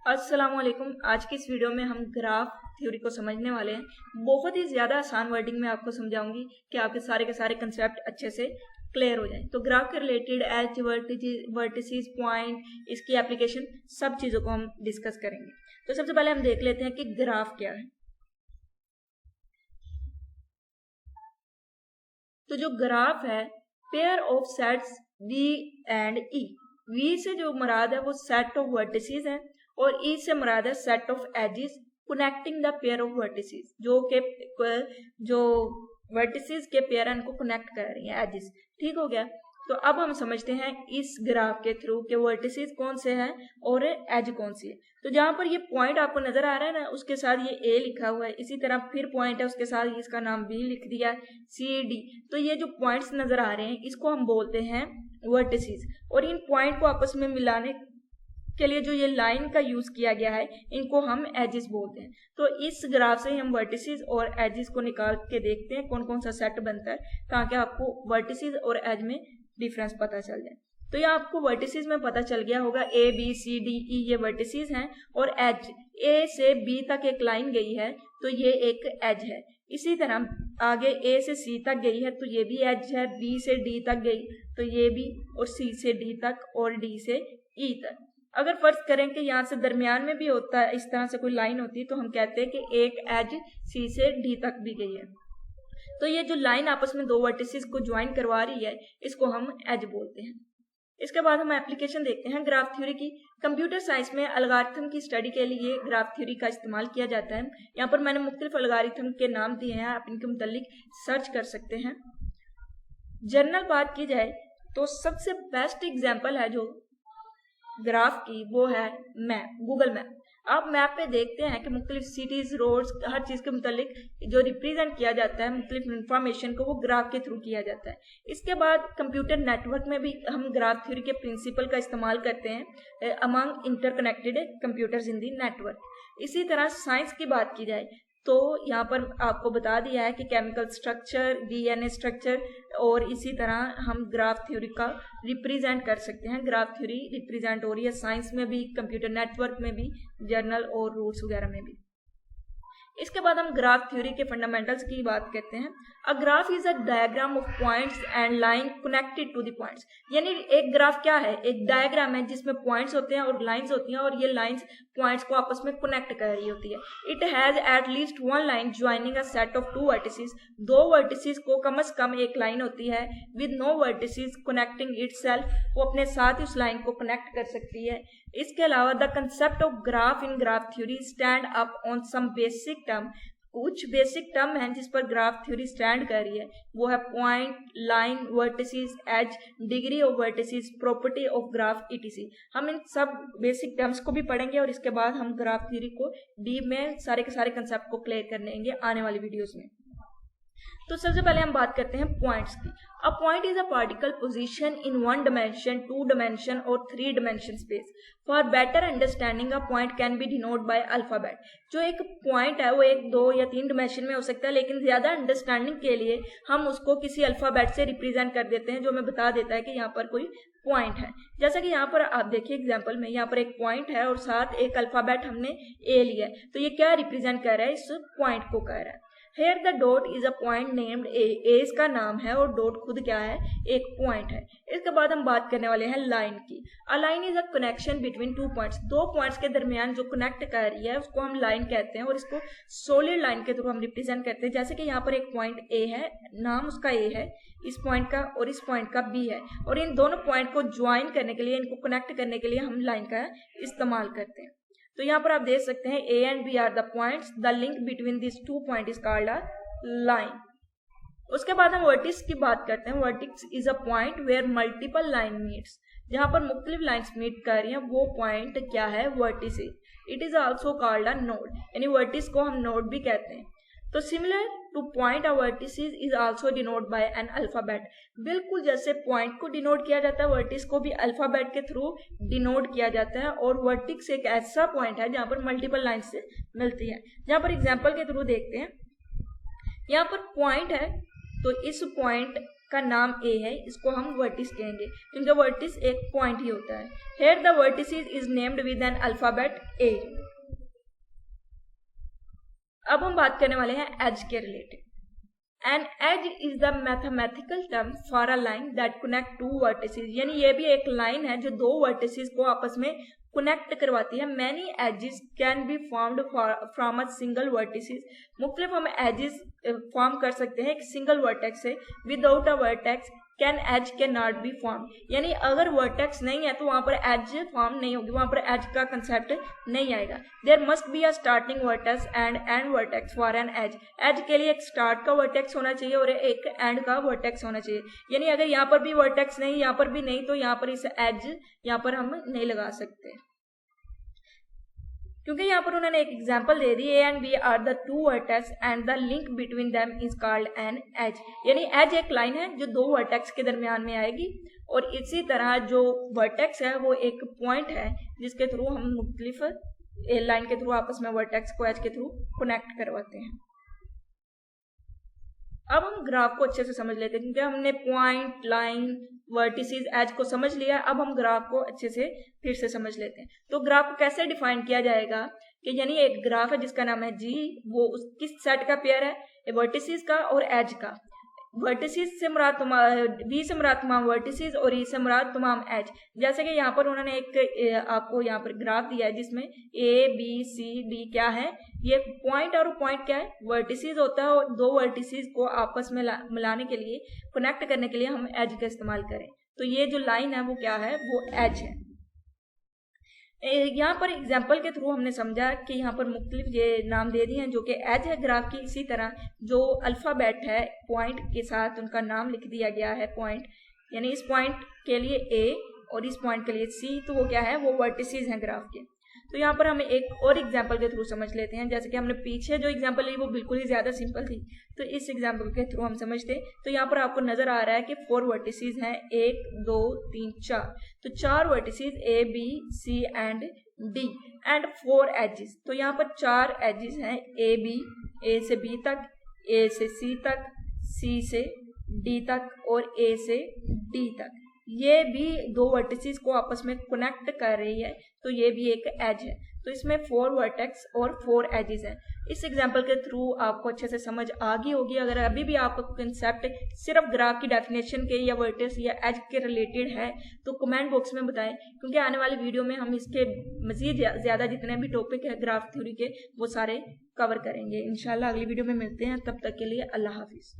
अस्सलाम वालेकुम। आज की इस वीडियो में हम ग्राफ थ्योरी को समझने वाले हैं। बहुत ही ज़्यादा आसान वर्डिंग में आपको समझाऊंगी कि आपके सारे के सारे कंसेप्ट अच्छे से क्लियर हो जाएं। तो ग्राफ के रिलेटेड एज वर्टिसेस पॉइंट, इसकी एप्लीकेशन, सब चीज़ों को हम डिस्कस करेंगे। तो सबसे पहले हम देख लेते हैं कि ग्राफ क्या है। तो जो ग्राफ है, pair of sets V and E. V से जो मुराद है वो सेट ऑफ वर्टिसेस है और ई से मुराद है set of edges connecting the pair of vertices, जो वर्टिसेस के पेयर इनको कनेक्ट कर रही हैं एजेस। ठीक हो गया। तो अब हम समझते हैं इस ग्राफ के थ्रू के वर्टिसेस कौन से हैं और एज कौन सी है। तो जहां पर ये पॉइंट आपको नजर आ रहा है ना, उसके साथ ये ए लिखा हुआ है, इसी तरह फिर पॉइंट है उसके साथ इसका नाम बी लिख दिया, सी डी। तो ये जो पॉइंट्स नजर आ रहे हैं इसको हम बोलते हैं वर्टिसेस। और इन पॉइंट को आपस में मिलाने के लिए जो ये लाइन का यूज किया गया है इनको हम एजेस बोलते हैं। तो इस ग्राफ से हम वर्टिसेस और एजेस को निकाल के देखते हैं कौन कौन सा सेट बनता है, ताकि आपको वर्टिसेस और एज में डिफरेंस पता चल जाए। तो ये आपको वर्टिसेस में पता चल गया होगा, ए बी सी डी ई ये वर्टिसेस हैं और एज ए से बी तक एक लाइन गई है तो ये एक एज है। इसी तरह आगे ए से सी तक गई है तो ये भी एज है, बी से डी तक गई तो ये भी, और सी से डी तक और डी से ई तक। अगर फर्ज करें कि यहाँ से दरमियान में भी होता है, इस तरह से कोई लाइन होती है, तो हम कहते हैं कि एक एज सी से डी तक भी गई है। तो ये जो लाइन आपस में दो वर्टिसेस को ज्वाइन करवा रही है इसको हम एज बोलते हैं। इसके बाद हम एप्लीकेशन देखते हैं ग्राफ थ्योरी की। कंप्यूटर साइंस में एल्गोरिथम की स्टडी के लिए ग्राफ थ्योरी का इस्तेमाल किया जाता है। यहाँ पर मैंने मुख्तलिफ एल्गोरिथम के नाम दिए हैं, आप इनके मुतालिक सर्च कर सकते हैं। जनरल बात की जाए तो सबसे बेस्ट एग्जाम्पल है जो ग्राफ की वो है मैप, गूगल मैप। आप मैप पे देखते हैं कि मुख्तलिफ सिटीज, रोड्स, हर चीज के मुतालिक जो रिप्रेजेंट किया जाता है, मुख्तलिफ इंफॉर्मेशन को वो ग्राफ के थ्रू किया जाता है। इसके बाद कंप्यूटर नेटवर्क में भी हम ग्राफ थ्योरी के प्रिंसिपल का इस्तेमाल करते हैं among interconnected computers in the network. इसी तरह साइंस की बात की जाए तो यहाँ पर आपको बता दिया है कि केमिकल स्ट्रक्चर, डीएनए स्ट्रक्चर, और इसी तरह हम ग्राफ थ्योरी का रिप्रेजेंट कर सकते हैं। ग्राफ थ्योरी रिप्रेजेंट हो रही है साइंस में भी, कंप्यूटर नेटवर्क में भी, जर्नल और रूट्स वगैरह में भी। इसके बाद हम ग्राफ थ्योरी के फंडामेंटल्स की बात करते हैं। A graph is a diagram of points and line connected to the points. यानी एक ग्राफ क्या है? एक डायग्राम है जिसमें पॉइंट्स होते हैं और लाइंस होती हैं, और ये लाइंस पॉइंट्स को आपस में कनेक्ट कर रही होती है। It has at least one line joining a set of two vertices. दो वर्टिसेस को कम से कम एक लाइन होती है with no vertices connecting itself, वो अपने साथ ही उस लाइन को कनेक्ट कर सकती है। इसके अलावा the concept of graph in graph theory stand up on some basic term. कुछ बेसिक टर्म हैं जिस पर ग्राफ थ्योरी स्टैंड कर रही है, वो है point, line, vertices, edge, degree of vertices, property of graph, ETC. हम इन सब बेसिक टर्म्स को भी पढ़ेंगे और इसके बाद हम ग्राफ थ्योरी को डीप में सारे के सारे कंसेप्ट को क्लियर करने आने वाली वीडियोस में। तो सबसे पहले हम बात करते हैं पॉइंट्स की। A point is a particle position in one dimension, two dimension और three dimension space. For better understanding a point can be denote by alphabet. जो एक पॉइंट है वो एक, दो या तीन डिमेंशन में हो सकता है, लेकिन ज्यादा अंडरस्टैंडिंग के लिए हम उसको किसी अल्फाबेट से रिप्रेजेंट कर देते हैं जो हमें बता देता है कि यहाँ पर कोई पॉइंट है। जैसा कि यहाँ पर आप देखिए एग्जाम्पल में, यहाँ पर एक पॉइंट है और साथ एक अल्फाबेट हमने ए लिया है, तो ये क्या रिप्रेजेंट कर रहा है? इस पॉइंट को कर रहा है। Here the dot is a point named A. A इसका नाम है और डॉट खुद क्या है? एक पॉइंट है। इसके बाद हम बात करने वाले हैं लाइन की। A line is a connection between two points. दो पॉइंट्स के दरमियान जो कनेक्ट कर रही है उसको हम लाइन कहते हैं और इसको सॉलिड लाइन के थ्रू हम रिप्रेजेंट करते हैं। जैसे कि यहाँ पर एक पॉइंट A है, नाम उसका A है, इस पॉइंट का और इस पॉइंट का B है, और इन दोनों पॉइंट को ज्वाइन करने के लिए, इनको कनेक्ट करने के लिए हम लाइन का इस्तेमाल करते हैं। तो यहाँ पर आप देख सकते हैं A and B are the points, the link between this two point is called a line. उसके बाद हम वर्टिक्स की बात करते हैं। Vertex is a point where multiple line meets. जहां पर मुख्तलिफ लाइन्स मीट कर रही हैं वो पॉइंट क्या है? Vertex. It is also called a node, यानी वर्टिस को हम नोड भी कहते हैं। तो similar to point a vertices is also denote by an alphabet. बिल्कुल जैसे पॉइंट को डिनोट किया जाता है, वर्टिस को भी अल्फाबेट के थ्रू डिनोट किया जाता है। और वर्टिक्स एक ऐसा पॉइंट है जहां पर मल्टीपल लाइन से मिलती है। जहां पर एग्जाम्पल के थ्रू देखते हैं, यहाँ पर पॉइंट है तो इस पॉइंट का नाम ए है, इसको हम वर्टिस कहेंगे क्योंकि वर्टिस एक पॉइंट ही होता है। Here the vertices is named with an alphabet A. अब हम बात करने वाले हैं एज के रिलेटेड। An edge is the mathematical term for a line that connect two vertices, यानी ये भी एक लाइन है जो दो वर्टिसेस को आपस में कनेक्ट करवाती है। Many edges can be formed from a single vertices, मुख्तलिफ हम एजेस फॉर्म कर सकते हैं एक सिंगल वर्टेक्स से। Without a vertex can edge can not be form, यानी अगर वर्टेक्स नहीं है तो वहां पर एज फॉर्म नहीं होगी, वहां पर एज का कंसेप्ट नहीं आएगा। There must be a starting vertex and end vertex for an edge. Edge के लिए एक स्टार्ट का वर्टेक्स होना चाहिए और एक एंड का वर्टेक्स होना चाहिए, यानी अगर यहाँ पर भी वर्टेक्स नहीं, यहाँ पर भी नहीं, तो यहाँ पर इस एज यहाँ पर हम नहीं लगा सकते, क्योंकि यहाँ पर उन्होंने एक एग्जांपल दे दी, A and B are the two vertex and the link between them is called an edge, यानी एज एक लाइन है जो दो वर्टेक्स के दरमियान में आएगी, और इसी तरह जो वर्टेक्स है वो एक पॉइंट है जिसके थ्रू हम मुख्तलिफ लाइन के थ्रू आपस में वर्टेक्स को एज के थ्रू कनेक्ट करवाते हैं। अब हम ग्राफ को अच्छे से समझ लेते हैं, क्योंकि हमने पॉइंट, लाइन, वर्टिसेस, एज को समझ लिया। अब हम ग्राफ को अच्छे से फिर से समझ लेते हैं। तो ग्राफ को कैसे डिफाइन किया जाएगा कि यानी एक ग्राफ है जिसका नाम है जी, वो किस सेट का पेयर है, वर्टिसेस का और एज का। वर्टिसेस से मुराद बी से मुराद तमाम वर्टिसेस और ई से मुराद तमाम एज। जैसे कि यहाँ पर उन्होंने एक आपको यहाँ पर ग्राफ दिया है जिसमें ए बी सी डी क्या है, ये पॉइंट, और पॉइंट क्या है, वर्टिसेस होता है, और दो वर्टिसेस को आपस में मिलाने के लिए, कनेक्ट करने के लिए हम एज का इस्तेमाल करें। तो ये जो लाइन है वो क्या है, वो एज है। यहाँ पर एग्जाम्पल के थ्रू हमने समझा कि यहाँ पर मुख्तलिफ ये नाम दे दिए हैं जो कि एज है ग्राफ की। इसी तरह जो अल्फ़ाबेट है पॉइंट के साथ उनका नाम लिख दिया गया है पॉइंट, यानी इस पॉइंट के लिए ए और इस पॉइंट के लिए सी, तो वो क्या है, वो वर्टिसेस हैं ग्राफ के। तो यहाँ पर हमें एक और एग्जाम्पल के थ्रू समझ लेते हैं। जैसे कि हमने पीछे जो एग्जाम्पल ली वो बिल्कुल ही ज़्यादा सिंपल थी, तो इस एग्जाम्पल के थ्रू हम समझते हैं। तो यहाँ पर आपको नजर आ रहा है कि 4 वर्टिसेस हैं, 1 2 3 4, तो 4 vertices A B C and D and 4 edges. तो यहाँ पर 4 एजेस हैं, ए बी, ए से बी तक, ए से सी तक, सी से डी तक और ए से डी तक। ये भी दो वर्टिसेस को आपस में कनेक्ट कर रही है, तो ये भी एक एज है। तो इसमें 4 वर्टेक्स और 4 एजेस हैं। इस एग्जांपल के थ्रू आपको अच्छे से समझ आ गई होगी। अगर अभी भी आपका कंसेप्ट सिर्फ ग्राफ की डेफिनेशन के या वर्टेक्स या एज के रिलेटेड है तो कमेंट बॉक्स में बताएं, क्योंकि आने वाली वीडियो में हम इसके मजीद ज़्यादा जितने भी टॉपिक है ग्राफ थ्योरी के वो सारे कवर करेंगे। इंशाल्लाह अगली वीडियो में मिलते हैं, तब तक के लिए अल्लाह हाफिज़।